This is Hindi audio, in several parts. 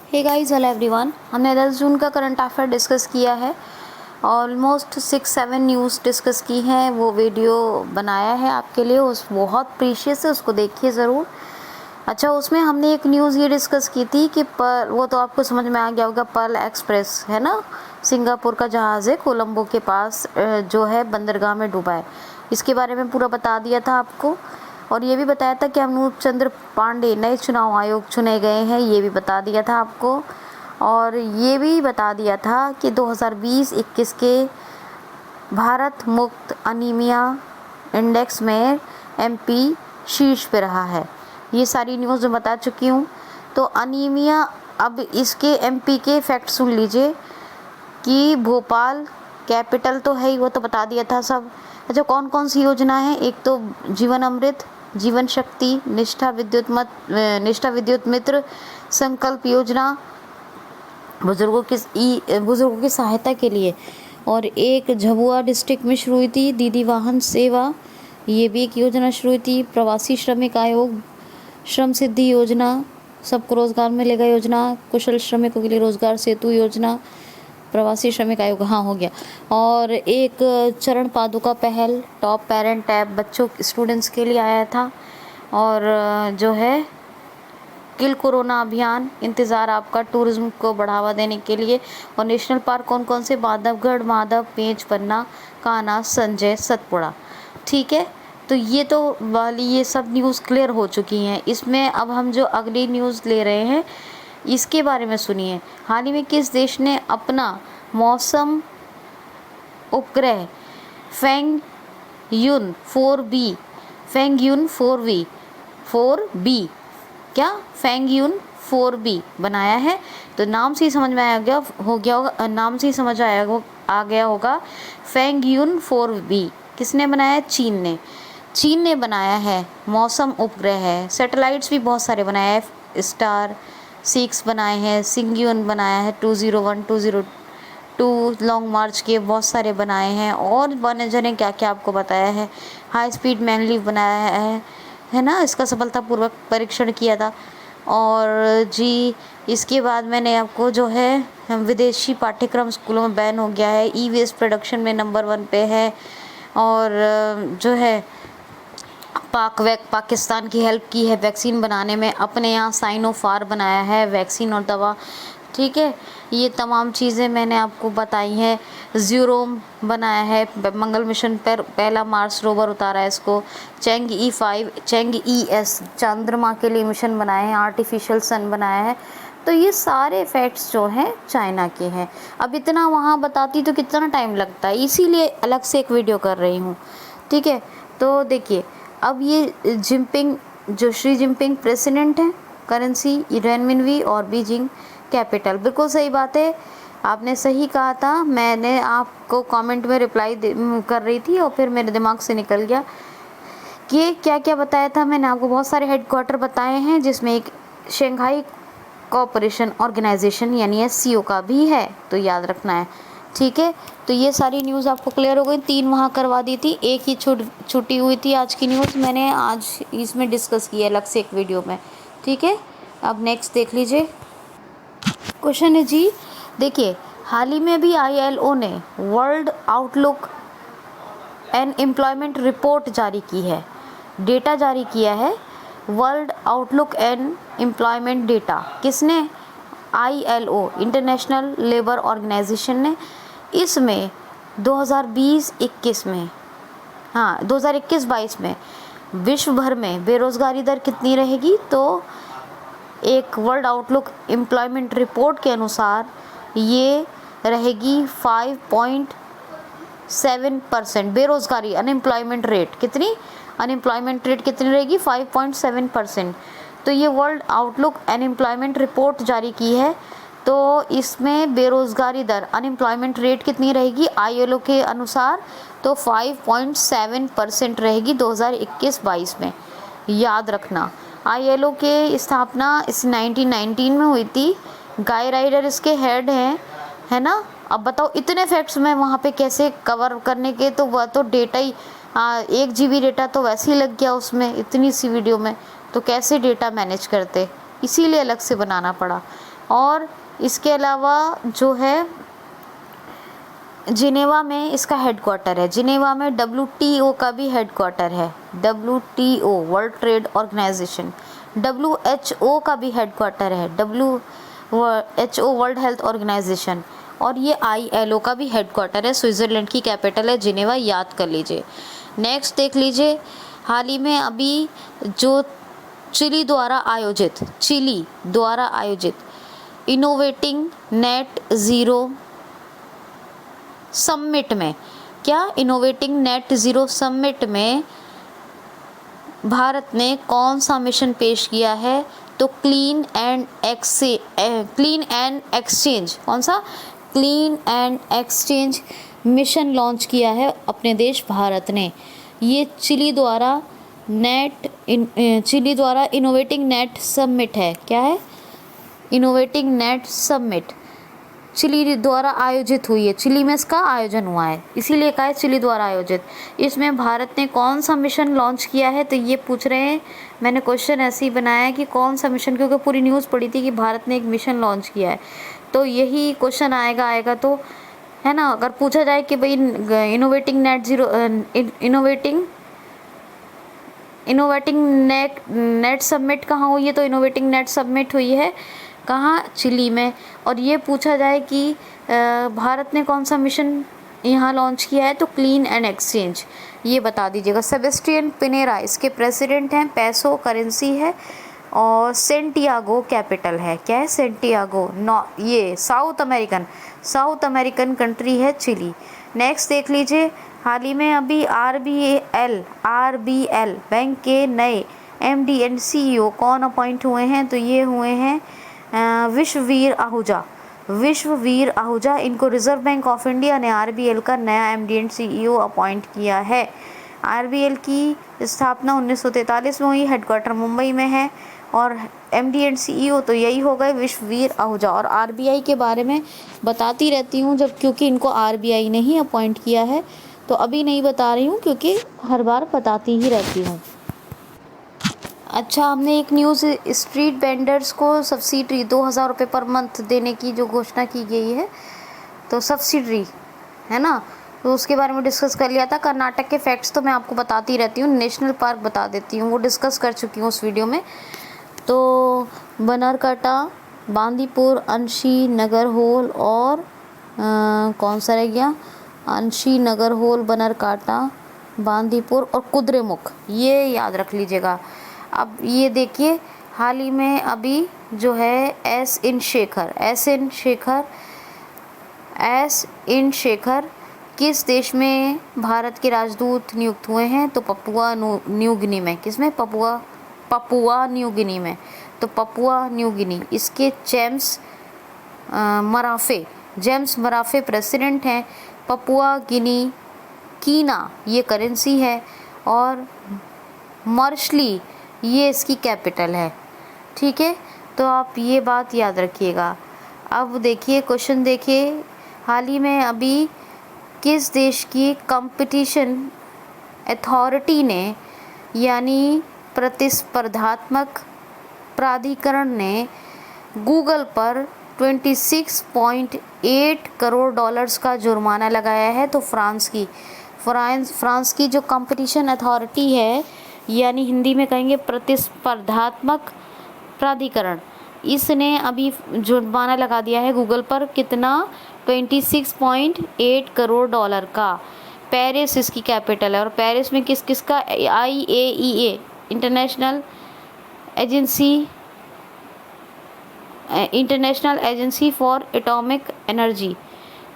Hey guys, hello everyone. हमने 10 जून का करंट अफेयर डिस्कस किया है। ऑलमोस्ट 6-7 न्यूज़ डिस्कस की हैं। वो वीडियो बनाया है आपके लिए, उस बहुत प्रीशियस है, उसको देखिए ज़रूर। अच्छा, उसमें हमने एक न्यूज़ ये डिस्कस की थी कि वो तो आपको समझ में आ गया होगा, पर्ल एक्सप्रेस है ना, सिंगापुर का जहाज़ है, कोलंबो के पास जो है बंदरगाह में डूबा है। इसके बारे में पूरा बता दिया था आपको, और ये भी बताया था कि अनूप चंद्र पांडे नए चुनाव आयोग चुने गए हैं, ये भी बता दिया था आपको। और ये भी बता दिया था कि 2020-21 के भारत मुक्त अनीमिया इंडेक्स में एमपी शीर्ष पे रहा है। ये सारी न्यूज़ मैं बता चुकी हूँ। तो अनीमिया, अब इसके एमपी के फैक्ट सुन लीजिए कि भोपाल कैपिटल तो है ही, वो तो बता दिया था सब। अच्छा, कौन कौन सी योजना है? एक तो जीवन अमृत, जीवन शक्ति, निष्ठा विद्युत मित्र, संकल्प योजना बुजुर्गों की सहायता के लिए, और एक झाबुआ डिस्ट्रिक्ट में शुरू हुई थी दीदी वाहन सेवा, ये भी एक योजना शुरू हुई थी। प्रवासी श्रमिक आयोग, श्रम सिद्धि योजना, सबको रोजगार मिलेगा योजना, कुशल श्रमिकों के लिए रोजगार सेतु योजना, प्रवासी श्रमिक आयोग, हाँ हो गया। और एक चरण पादुका पहल, टॉप पेरेंट टैब बच्चों स्टूडेंट्स के लिए आया था। और जो है किल कोरोना अभियान, इंतज़ार आपका टूरिज्म को बढ़ावा देने के लिए। और नेशनल पार्क कौन कौन से? बांधवगढ़, माधव, पेंच, पन्ना, कान्हा, संजय, सतपुड़ा। ठीक है, तो ये सब न्यूज़ क्लियर हो चुकी हैं। इसमें अब हम जो अगली न्यूज़ ले रहे हैं इसके बारे में सुनिए। हाल ही में किस देश ने अपना मौसम उपग्रह फेंग यून 4बी क्या फेंगयून 4B बनाया है? तो नाम से ही समझ में आ गया होगा, नाम से ही समझ आ गया होगा। फेंगयून 4B किसने बनाया है? चीन ने बनाया है, मौसम उपग्रह है। सैटेलाइट्स भी बहुत सारे बनाए हैं, स्टार 6 बनाए हैं, सिंगयून बनाया है, 201, 202 लॉन्ग मार्च के बहुत सारे बनाए हैं। और मैनेजर ने क्या क्या आपको बताया है। हाई स्पीड मैनलीव बनाया है ना, इसका सफलतापूर्वक परीक्षण किया था। और जी, इसके बाद मैंने आपको जो है विदेशी पाठ्यक्रम स्कूलों में बैन हो गया है, ई वेस्ट प्रोडक्शन में नंबर 1 पे है। और जो है पाकिस्तान की हेल्प की है वैक्सीन बनाने में, अपने यहाँ साइनोफार बनाया है वैक्सीन और दवा। ठीक है, ये तमाम चीज़ें मैंने आपको बताई हैं। ज़्यूरोम बनाया है, मंगल मिशन पर पहला मार्स रोवर उतारा है इसको। चेंग-ई चंद्रमा के लिए मिशन बनाए हैं, आर्टिफिशियल सन बनाया है। तो ये सारे फैक्ट्स जो हैं चाइना के हैं। अब इतना वहाँ बताती तो कितना टाइम लगता है, इसीलिए अलग से एक वीडियो कर रही हूँ। ठीक है, तो देखिए, अब ये शी जिनपिंग प्रेसिडेंट हैं, करेंसी रेनमिनवी, और बीजिंग कैपिटल। बिल्कुल सही बात है, आपने सही कहा था। मैंने आपको कमेंट में रिप्लाई कर रही थी और फिर मेरे दिमाग से निकल गया कि क्या क्या बताया था। मैंने आपको बहुत सारे हेडक्वार्टर बताए हैं, जिसमें एक शंघाई कोऑपरेशन ऑर्गेनाइजेशन यानी SCO का भी है, तो याद रखना है। ठीक है, तो ये सारी न्यूज़ आपको क्लियर हो गई। 3 वहाँ करवा दी थी, एक ही छुट्टी हुई थी आज की न्यूज़, मैंने आज इसमें डिस्कस की है अलग से एक वीडियो में। ठीक है, अब नेक्स्ट देख लीजिए। क्वेश्चन है जी, देखिए, हाल ही में अभी ILO ने world outlook and employment report जारी की है, डेटा जारी किया है। World outlook and employment data किसने? ILO, इंटरनेशनल लेबर ऑर्गेनाइजेशन ने। इसमें 2020-21 में, हाँ 2021-22 में विश्व भर में बेरोज़गारी दर कितनी रहेगी? तो एक वर्ल्ड आउटलुक एम्प्लॉयमेंट रिपोर्ट के अनुसार ये रहेगी 5.7%। बेरोज़गारी, अनएम्प्लॉयमेंट रेट कितनी रहेगी? 5.7%। तो ये वर्ल्ड आउटलुक अनएम्प्लॉयमेंट रिपोर्ट जारी की है। तो इसमें बेरोज़गारी दर, अनएम्प्लॉयमेंट रेट कितनी रहेगी ILO के अनुसार? तो 5.7% रहेगी 2021-22 में। याद रखना, ILO के स्थापना इस 1919 में हुई थी। गाय राइडर इसके हेड हैं, है ना। अब बताओ, इतने फैक्ट्स मैं वहाँ पे कैसे कवर करने के, तो वह तो डेटा ही 1 GB डेटा तो वैसे ही लग गया उसमें, इतनी सी वीडियो में, तो कैसे डेटा मैनेज करते। इसीलिए अलग से बनाना पड़ा। और इसके अलावा जो है जिनेवा में इसका हेडक्वार्टर है। जिनेवा में WTO का भी हेडक्वार्टर है। WTO World Trade Organization. WHO का भी हेडक्वार्टर है। WHO World Health Organization. और ये ILO का भी हेडक्वार्टर है। स्विट्ज़रलैंड की कैपिटल है जिनेवा, याद कर लीजिए। नेक्स्ट देख लीजिए, हाल ही में अभी जो चिली द्वारा आयोजित इनोवेटिंग नेट ज़ीरो समिट में, क्या इनोवेटिंग नेट ज़ीरो समिट में भारत ने कौन सा मिशन पेश किया है? तो क्लीन एंड एक्सचेंज, कौन सा? Clean and exchange mission launch किया है अपने देश भारत ने। ये चिली द्वारा इनोवेटिंग नेट समिट है। क्या है? इनोवेटिंग नेट समिट चिली द्वारा आयोजित हुई है। चिली में इसका आयोजन हुआ है, इसीलिए कहा है चिली द्वारा आयोजित। इसमें भारत ने कौन सा मिशन लॉन्च किया है? तो ये पूछ रहे हैं। मैंने क्वेश्चन ऐसे ही बनाया है कि कौन सा मिशन, क्योंकि पूरी न्यूज़ पड़ी थी कि भारत ने एक मिशन लॉन्च किया है, तो यही क्वेश्चन आएगा तो, है ना। अगर पूछा जाए कि भाई इनोवेटिंग नेट समिट कहाँ हुई है, तो इनोवेटिंग नेट समिट हुई है कहाँ? चिली में। और ये पूछा जाए कि भारत ने कौन सा मिशन यहाँ लॉन्च किया है, तो क्लीन एंड एक्सचेंज, ये बता दीजिएगा। सेबेस्टियन पिनेरा इसके प्रेसिडेंट हैं। पेसो करेंसी है और सेंटियागो कैपिटल है। क्या है? सेंटियागो। ये साउथ अमेरिकन कंट्री है चिली। नेक्स्ट देख लीजिए, हाल ही में अभी RBL बैंक के नए MD एंड CEO कौन अपॉइंट हुए हैं? तो ये हुए हैं विश्ववीर आहूजा। इनको रिजर्व बैंक ऑफ इंडिया ने RBL का नया MD एंड CEO अपॉइंट किया है। RBL की स्थापना 1943 में हुई, हेडक्वार्टर मुंबई में है, और MD एंड CEO तो यही हो गए, विश्ववीर आहूजा। और RBI के बारे में बताती रहती हूँ जब, क्योंकि इनको RBI ने ही अपॉइंट किया है, तो अभी नहीं बता रही हूँ क्योंकि हर बार बताती ही रहती हूँ। अच्छा, हमने एक न्यूज़, स्ट्रीट वेंडर्स को सब्सिडी 2000 रुपये पर मंथ देने की जो घोषणा की गई है, तो सब्सिडी है ना, तो उसके बारे में डिस्कस कर लिया था। कर्नाटक के फैक्ट्स तो मैं आपको बताती रहती हूँ, नेशनल पार्क बता देती हूँ, वो डिस्कस कर चुकी हूँ उस वीडियो में। तो बनरकाटा, बांदीपुर, अंशी, नगरहोल और कौन सा रह गया? अंशी, नगरहोल, बनरकाटा, बांदीपुर और कुद्रेमुख, ये याद रख लीजिएगा। अब ये देखिए, हाल ही में अभी जो है एस इन शेखर किस देश में भारत के राजदूत नियुक्त हुए हैं? तो पपुआ न्यू गिनी में। किसमें? पपुआ न्यू गिनी में। तो पपुआ न्यू गिनी, इसके जेम्स मराफे प्रेसिडेंट हैं। पपुआ गिनी कीना ये करेंसी है, और मर्शली ये इसकी कैपिटल है। ठीक है, तो आप ये बात याद रखिएगा। अब देखिए क्वेश्चन, देखिए हाल ही में अभी किस देश की कंपटीशन अथॉरिटी ने, यानी प्रतिस्पर्धात्मक प्राधिकरण ने गूगल पर 26.8 करोड़ डॉलर्स का जुर्माना लगाया है? तो फ्रांस की जो कंपटीशन अथॉरिटी है, यानी हिंदी में कहेंगे प्रतिस्पर्धात्मक प्राधिकरण, इसने अभी जुर्माना लगा दिया है गूगल पर। कितना? 26.8 करोड़ डॉलर का। पेरिस इसकी कैपिटल है, और पेरिस में किस का? IAEA international agency for atomic energy,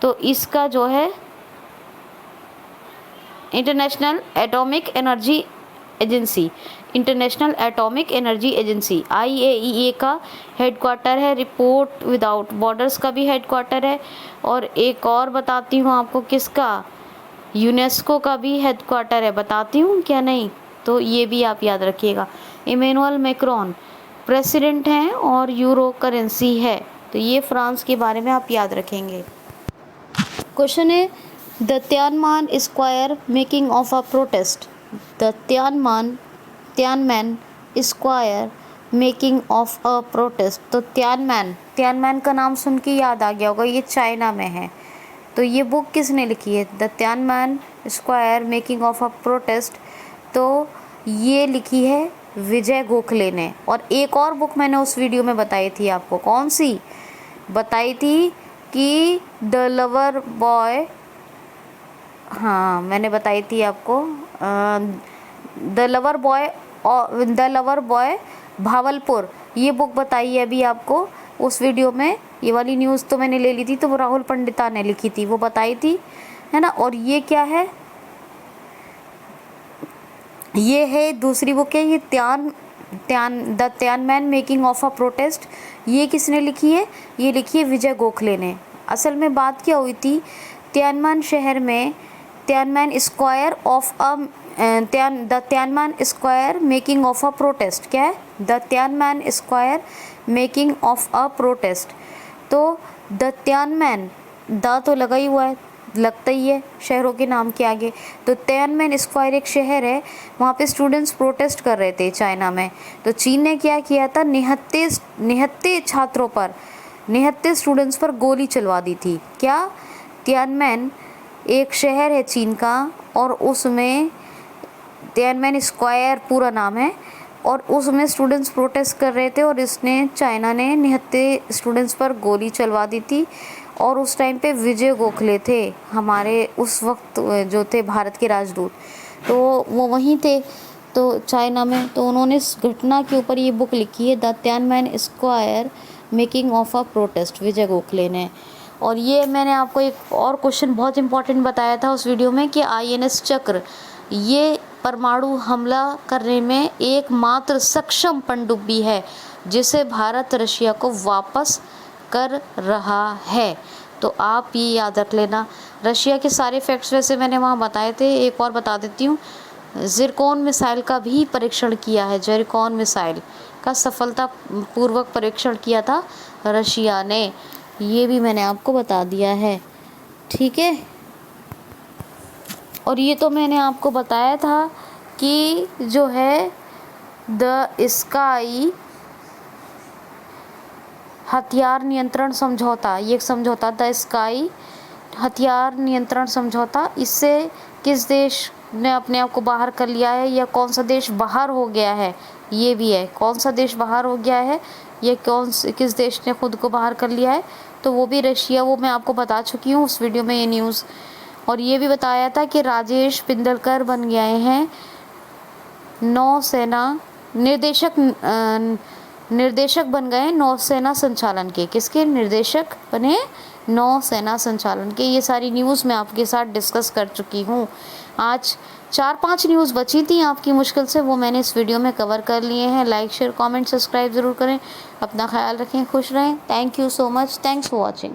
तो इसका जो है international atomic energy agency IAEA का हेडक्वार्टर है। रिपोर्ट विदाउट बॉर्डर्स का भी हेडक्वार्टर है, और एक और बताती हूँ आपको, किसका? यूनेस्को का भी हेडक्वार्टर है। बताती हूँ क्या नहीं? तो ये भी आप याद रखिएगा। इमैनुअल मैक्रोन प्रेसिडेंट हैं और यूरो करेंसी है, तो ये फ्रांस के बारे में आप याद रखेंगे। क्वेश्चन है, the Tiananmen square making of a protest. The Tiananmen square making of a protest. तो तियानमैन का नाम सुन के याद आ गया होगा, ये चाइना में है। तो ये बुक किसने लिखी है? The Tiananmen Square making of a protest. तो ये लिखी है विजय गोखले ने। और एक और बुक मैंने उस वीडियो में बताई थी आपको, कौन सी बताई थी कि द लवर बॉय, हाँ मैंने बताई थी आपको द लवर बॉय भावलपुर, ये बुक बताई है अभी आपको उस वीडियो में। ये वाली न्यूज़ तो मैंने ले ली थी, तो वो राहुल पंडिता ने लिखी थी, वो बताई थी, है ना। और ये क्या है? ये है दूसरी बुक है, ये the Tiananmen making of a protest. ये किसने लिखी है? ये लिखी है विजय गोखले ने। असल में बात क्या हुई थी, तियानमन शहर में Tiananmen Square of a the Tiananmen Square making of a protest. क्या है? The Tiananmen Square making of a protest. तो द तियानमैन, द तो लगा ही हुआ है, लगता ही है शहरों के नाम के आगे। तो तियानमैन स्क्वायर एक शहर है, वहाँ पे स्टूडेंट्स प्रोटेस्ट कर रहे थे चाइना में। तो चीन ने क्या किया था, निहत्ते छात्रों पर, निहत्ते स्टूडेंट्स पर गोली चलवा दी थी। क्या? तियानमैन एक शहर है चीन का, और उसमें तियानमैन स्क्वायर पूरा नाम है, और उसमें स्टूडेंट्स प्रोटेस्ट कर रहे थे, और इसने चाइना ने निहत्ते स्टूडेंट्स पर गोली चलवा दी थी। और उस टाइम पे विजय गोखले थे, हमारे उस वक्त जो थे भारत के राजदूत, तो वो वहीं थे तो चाइना में। तो उन्होंने इस घटना के ऊपर ये बुक लिखी है, the Tiananmen Square making of a protest, Vijay Gokhale ने। और ये मैंने आपको एक और क्वेश्चन बहुत इंपॉर्टेंट बताया था उस वीडियो में कि INS चक्र ये परमाणु हमला करने में एकमात्र सक्षम पनडुब्बी है जिसे भारत रशिया को वापस कर रहा है। तो आप ये याद रख लेना। रशिया के सारे फैक्ट्स वैसे मैंने वहाँ बताए थे, एक और बता देती हूँ। ज़िरकॉन मिसाइल का भी परीक्षण किया है, ज़िरकॉन मिसाइल का सफलतापूर्वक परीक्षण किया था रशिया ने, ये भी मैंने आपको बता दिया है, ठीक है। और ये तो मैंने आपको बताया था कि जो है द स्काई हथियार नियंत्रण समझौता, ये एक समझौता, द स्काई हथियार नियंत्रण समझौता, इससे किस देश ने अपने आप को बाहर कर लिया है, या कौन सा देश बाहर हो गया है, ये भी है, कौन सा देश बाहर हो गया है, या किस देश ने खुद को बाहर कर लिया है, तो वो भी रशिया, वो मैं आपको बता चुकी हूँ उस वीडियो में ये न्यूज़। और ये भी बताया था कि राजेश पिंदलकर बन गए हैं नौसेना निर्देशक बन गए नौसेना संचालन के। किसके निर्देशक बने? नौसेना संचालन के। ये सारी न्यूज़ मैं आपके साथ डिस्कस कर चुकी हूँ। आज 4-5 न्यूज़ बची थी आपकी मुश्किल से, वो मैंने इस वीडियो में कवर कर लिए हैं। लाइक शेयर कमेंट सब्सक्राइब ज़रूर करें। अपना ख्याल रखें, खुश रहें। Thank you so much, thanks for watching.